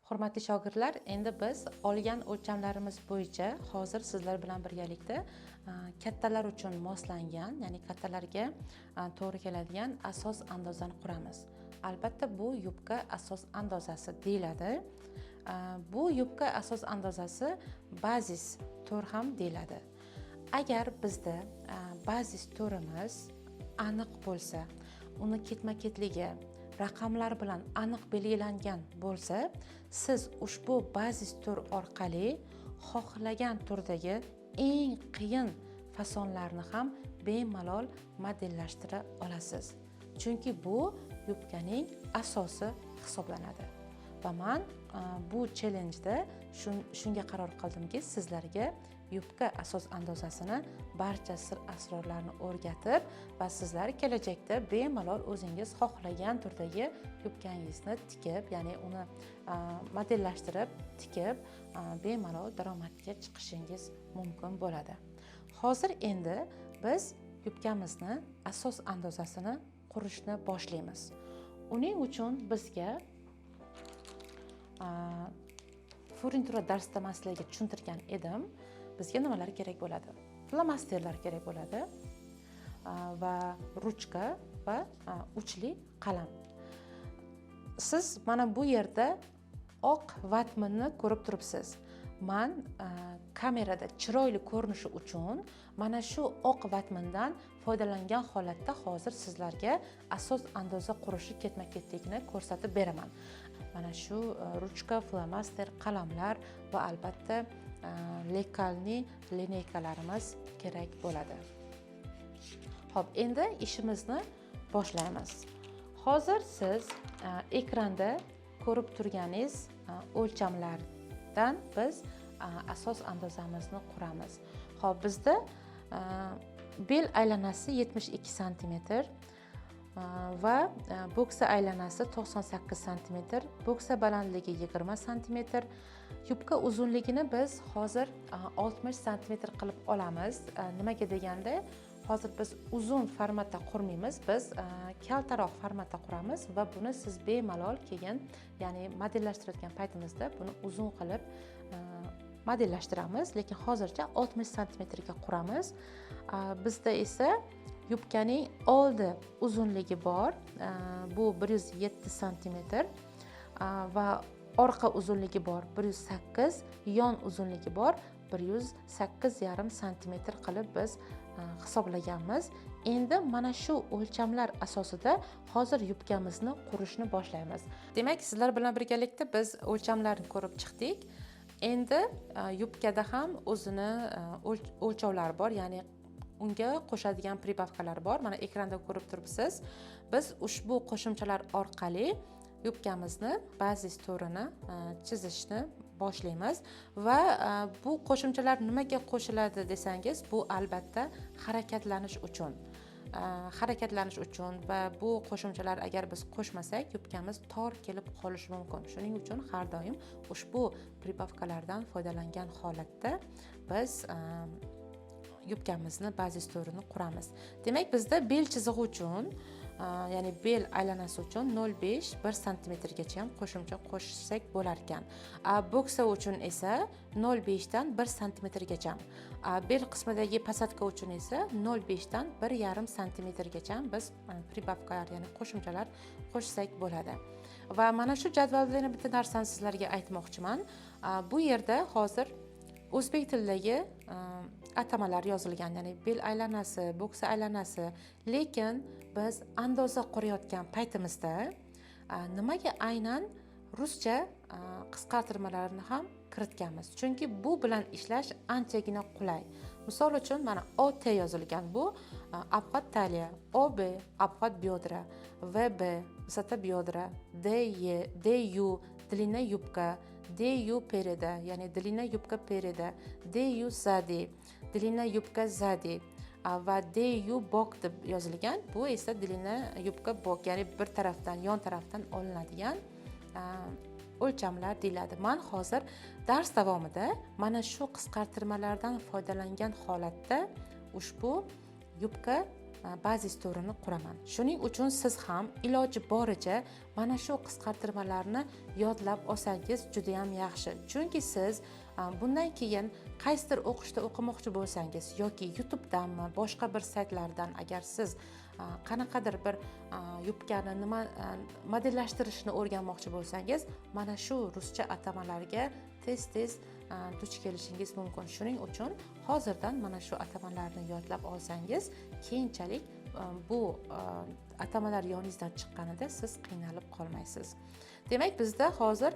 Hurmatli shogirdlar, endi biz olgan o'lchamlarimiz bo'yicha hozir sizlar bilan birgalikda kattalar uchun moslangan, ya'ni kattalarga to'g'ri keladigan asos andozani quramiz. Albatta bu yubka asos andozasi deyiladi. Bu yubka asos andozasi bazis to'r ham deyiladi. Agar bizda bazis to'rimiz aniq bo'lsa, uni ketma-ketligi raqamlar bilan aniq belgilangan bo'lsa, siz ushbu bazis to'r orqali xohlagan turdagi eng qiyin fasonlarni ham bemalol modellashtira olasiz. Chunki bu yubkaning asosi hisoblanadi. Va men bu challenjda shunga qaror qildimki, sizlarga yubka asos andozasini barcha sir asrorlarini o'rgatib va sizlar kelajakda bemalol o'zingiz xohlagan turdagi yubkangizni tikib, ya'ni uni modellashtirib, tikib bemalol daromadga chiqishingiz mumkin bo'ladi. Hozir endi biz yubkamizni asos andozasini qurishni boshlaymiz. Uning uchun bizga furnitura darsda man sizlarga tushuntirgan edim. Bizga nimalar kerak bo'ladi? Flomasterlar kerak bo'ladi va ruchka va uchli qalam. Siz mana bu yerda oq vatmanni ko'rib turibsiz. Men kamerada chiroyli ko'rinishi uchun mana shu oq vatmandan foydalangan holatda hozir sizlarga asos andoza qurishi ketma-ketligini ko'rsatib beraman. Mana shu ruchka, flomaster, qalamlar va albatta lekalni lineykalarimiz kerak bo'ladi. Xo'p, endi ishimizni boshlaymiz. Hozir siz ekranda ko'rib turganingiz o'lchamlardan biz asos andozamizni quramiz. Xo'p, bizda bel aylanasi 72 sm va bo'ksa aylanasi 98 sm, bo'ksa balandligi 20 sm, yubka uzunligini biz hozir 60 sm qilib olamiz. Nimaga deganda, hozir biz uzun formatda qurmaymiz, biz kaltaroq formatda quramiz va buni siz bemalol keyin, ya'ni modellashtirayotgan paytimizda buni uzun qilib modellashtiramiz, lekin hozircha 60 sm ga quramiz. Bizda esa yubkaning oldi uzunligi bor, bu 107 sm va orqa uzunligi bor 108, yon uzunligi bor 108,5 sm qilib biz hisoblaganmiz. Endi mana shu o'lchamlar asosida hozir yubkamizni qurishni boshlaymiz. Demak, sizlar bilan birgalikda biz o'lchamlarni ko'rib chiqdik. Endi yubkada ham o'zini o'lchovlari bor, ya'ni unga qo'shadigan pribavkalar bor. Mana ekranda ko'rib turibsiz. Biz ushbu qo'shimchalar orqali yubkamizni bazis to'rini chizishni boshlaymiz va bu qo'shimchalar nimaga qo'shiladi desangiz, bu albatta harakatlanish uchun. Va bu qo'shimchalar agar biz qo'shmasak, yubkamiz tor kelib qolishi mumkin. Shuning uchun har doim ushbu pribavkalardan foydalangan holatda biz yubkamizni bazis to'rini quramiz. Demak, bizda bel chizig'i uchun, ya'ni bel aylanasi uchun 0,5 1 sm gacha ham qo'shimcha qo'shsak bo'lar ekan. Bo'ksa uchun esa 0,5 dan 1 sm gacha. Bel qismidagi pasatka uchun esa 0,5 dan 1,5 sm gacha biz pribavkalar, ya'ni qo'shimchalar qo'shsak bo'ladi. Va mana shu jadvalda yana bitta narsani sizlarga aytmoqchiman. Bu yerda hozir o'zbek tilidagi atamalar yozilgan, ya'ni bel aylanasi, bo'ksa aylanasi, lekin biz andoza qurayotgan paytimizda nimaga aynan ruscha qisqartirmalarni ham kiritganmiz. Chunki bu bilan ishlash anchagina qulay. Misol uchun mana OT yozilgan, bu obxvat taliya, OB obxvat biodra, VB высота biodra, DU длина yubka, DU pereda, ya'ni длина yubka pereda, DU sadi, длина yubka sadi va DU bok deb yozilgan. Bu esa длина yubka bok, ya'ni bir tarafdan, yon tarafdan olinadigan o'lchamlar deyiladi. Men hozir dars davomida mana shu qisqartirmalardan foydalangan holatda ushbu yubka bazis turini quraman. Shuning uchun siz ham iloji boricha mana shu qisqartirmalarni yodlab olsangiz juda ham yaxshi. Chunki siz bundan keyin qaysidir o'qishda o'qimoqchi bo'lsangiz yoki YouTube'danmi, boshqa bir saytlardan agar siz qanaqadir bir yubkani nima modellashtirishni o'rganmoqchi bo'lsangiz, mana shu ruscha atamalarga tez-tez duch kelishingiz mumkin. Shuning uchun hozirdan mana shu atamalarni yodlab olsangiz, keyinchalik bu atamalar yoningizdan chiqqanida siz qiynalib qolmaysiz. Demak, bizda hozir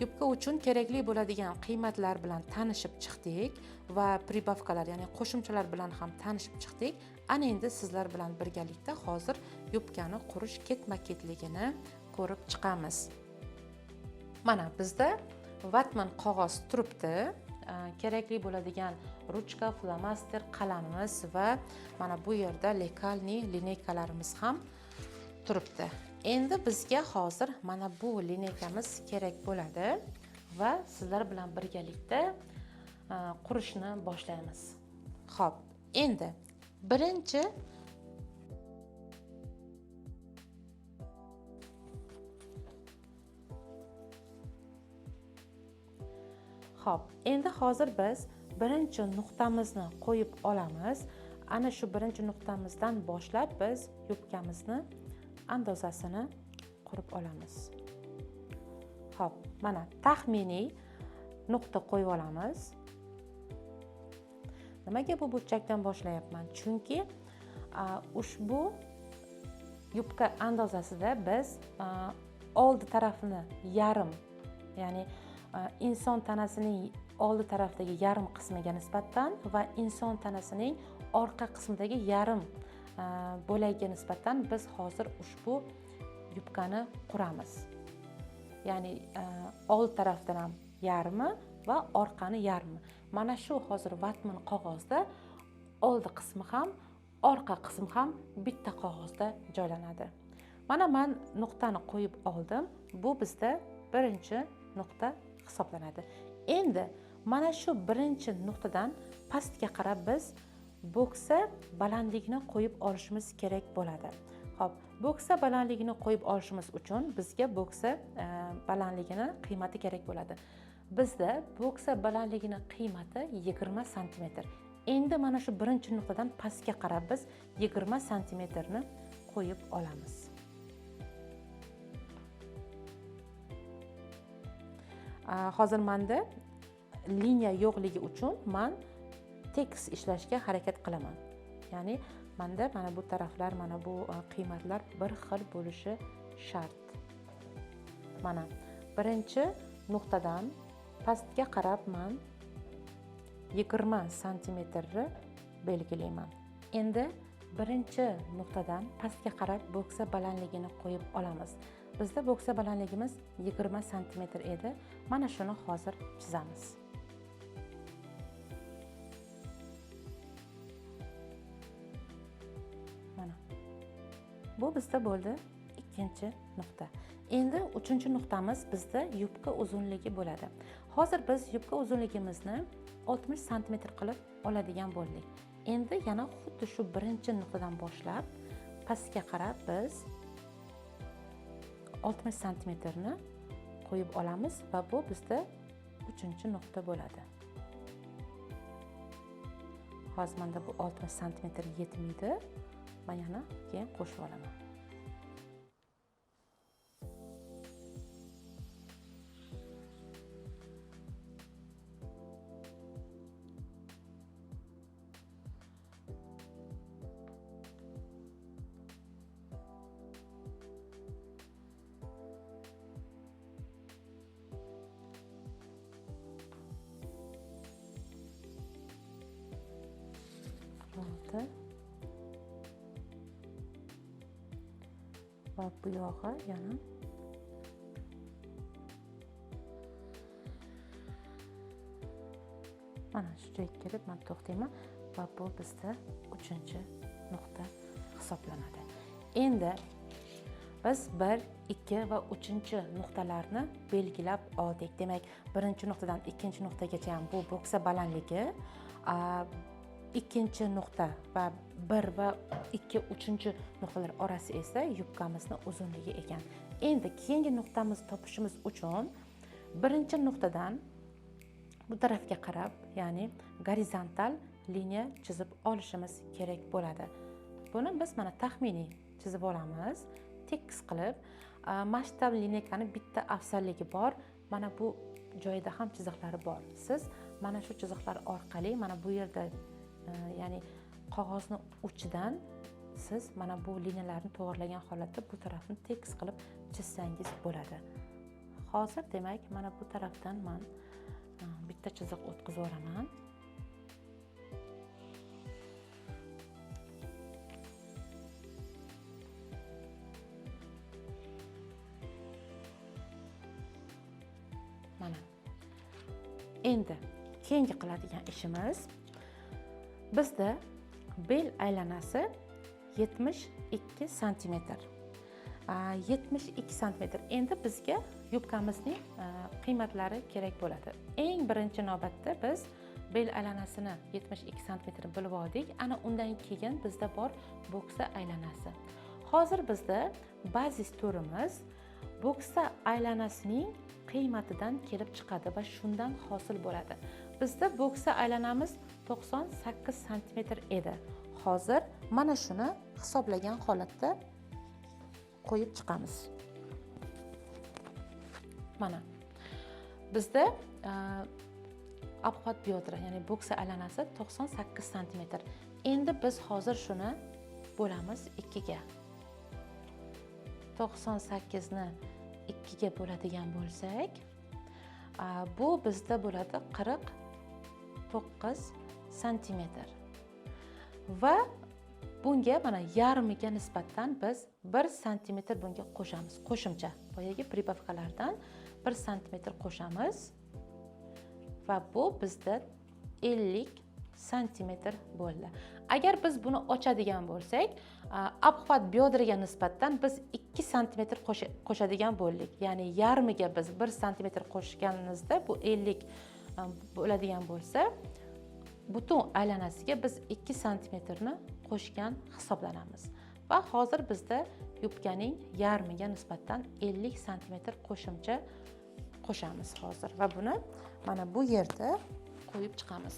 yubka uchun kerakli bo'ladigan qiymatlar bilan tanishib chiqdik va pribavkalar, ya'ni qo'shimchalar bilan ham tanishib chiqdik. Ana endi sizlar bilan birgalikda hozir yubkani qurish ketma-ketligini ko'rib chiqamiz. Mana bizda vatman qog'oz turibdi. Kerakli bo'ladigan ruchka, flomaster, qalamimiz va mana bu yerda lekalniy lineykalarimiz ham turibdi. Endi bizga hozir mana bu lineykamiz kerak bo'ladi va sizlar bilan birgalikda qurishni boshlaymiz. Xo'p, endi birinchi hozir biz birinchi nuqtamizni qo'yib olamiz. Ana shu birinchi nuqtamizdan boshlab biz yubkamizni andozasini qurib olamiz. Xo'p, mana taxminiy nuqta qo'yib olamiz. Nimaga bu burchakdan boshlayapman? Chunki ushbu yubka andozasida biz oldi tarafini yarim, ya'ni inson tanasining oldi tarafdagi yarim qismiga nisbatan va inson tanasining orqa qismidagi yarim bo'lagiga nisbatan biz hozir ushbu yubkani quramiz. Ya'ni old tarafdan ham yarmi va orqani yarmi. Mana shu hozir vatman qog'ozda oldi qismi ham, orqa qismi ham bitta qog'ozda joylanadi. Mana men nuqtani qo'yib oldim. Bu bizda birinchi nuqta hisoblanadi. Endi mana shu birinchi nuqtadan pastga qarab biz bo'ksa balandligini qo'yib olishimiz kerak bo'ladi. Xo'p, bo'ksa balandligini qo'yib olishimiz uchun bizga bo'ksa balandligini qiymati kerak bo'ladi. Bizda bo'ksa balandligini qiymati 20 sm. Endi mana shu birinchi nuqtadan pastga qarab biz 20 sm ni qo'yib olamiz. Hozir menda liniya yo'qligi uchun men tekis ishlashga harakat qilaman. Ya'ni menda mana bu taraflar, mana bu qiymatlar bir xil bo'lishi shart. Mana birinchi nuqtadan pastga qarab men 20 sm ni belgilayman. Endi birinchi nuqtadan pastga qarab bo'ksa balandligini qo'yib olamiz. Bizda bo'ksa balandligimiz 20 sm edi. Mana shuni hozir chizamiz. Mana. Bu bizda bo'ldi ikkinchi nuqta. Endi uchinchi nuqtamiz bizda yubka uzunligi bo'ladi. Hozir biz yubka uzunligimizni 60 sm qilib oladigan bo'ldik. Endi yana xuddi shu birinchi nuqtadan boshlab pastga qarab biz 60 sm ni qo'yib olamiz va bu bizda uchinchi nuqta bo'ladi. Hozir menda bu 60 sm yetmaydi. Men yana keyin qo'shib olaman. Va bu yog'i yana mana shu joyga kelib men to'xtayman va bu bizda uchinchi nuqta hisoblanadi. Endi biz 1, 2 va 3-nuqtalarni belgilab oldik. Demak, birinchi nuqtadan ikkinchi nuqtagacha ham bu bo'ksa balandligi, ikkinchi nuqta va 1 va 2 uchinchi nuqtalar orasi esa yubkamizni uzunligi ekan. Endi keyingi nuqtamizni topishimiz uchun birinchi nuqtadan bu tarafga qarab, ya'ni gorizontal liniya chizib olishimiz kerak bo'ladi. Buni biz mana taxminiy chizib olamiz. Tekis qilib, masshtab lineykani bitta afzalligi bor. Mana bu joyida ham chiziqlari bor. Siz mana shu chiziqlar orqali mana bu yerda ya'ni qog'ozni uchidan siz mana bu liniyalarni to'g'rilagan holatda bu tarafni tekis qilib chizsangiz bo'ladi. Hozir demak mana bu tarafdan men bitta chiziq o'tkazib yuboraman. Mana. Endi keyingi qiladigan ishimiz bizda bel aylanasi 72 sm. 72 sm. Endi bizga yubkamizning qiymatlari kerak bo'ladi. Eng birinchi navbatda biz bel aylanasini 72 sm bilib oldik. Ana undan keyin bizda bor bo'ksa aylanasi. Hozir bizda bazis turimiz bo'ksa aylanasining qiymatidan kelib chiqadi va shundan hosil bo'ladi. Bizda bo'ksa aylanamiz 98 sm edi. Hozir mana shuni hisoblagan holatda qo'yib chiqamiz. Mana bizda obxvat biodra, ya'ni bo'ksa aylanasi 98 sm. Endi biz hozir shuni bo'lamiz 2 ga. 98 ni 2 ga bo'ladigan bo'lsak, bu bizda bo'ladi 49 sm. Va bunga mana yarmiga nisbatan biz 1 sm bunga qo'shamiz. Qo'shimcha boyagi pribavkalardan 1 sm qo'shamiz va bu bizda 50 sm bo'ldi. Agar biz buni ochadigan bo'lsak, obxvat biodraga nisbatan biz 2 sm qo'shadigan bo'ldik. Ya'ni yarmiga biz 1 sm qo'shganimizda bu 50 bo'ladigan bo'lsa, butun aylanasiga biz 2 sm ni qo'shgan hisoblanamiz. Va hozir bizda yubkaning yarmiga nisbatan 50 sm qo'shimcha qo'shamiz hozir va buni mana bu yerda qo'yib chiqamiz.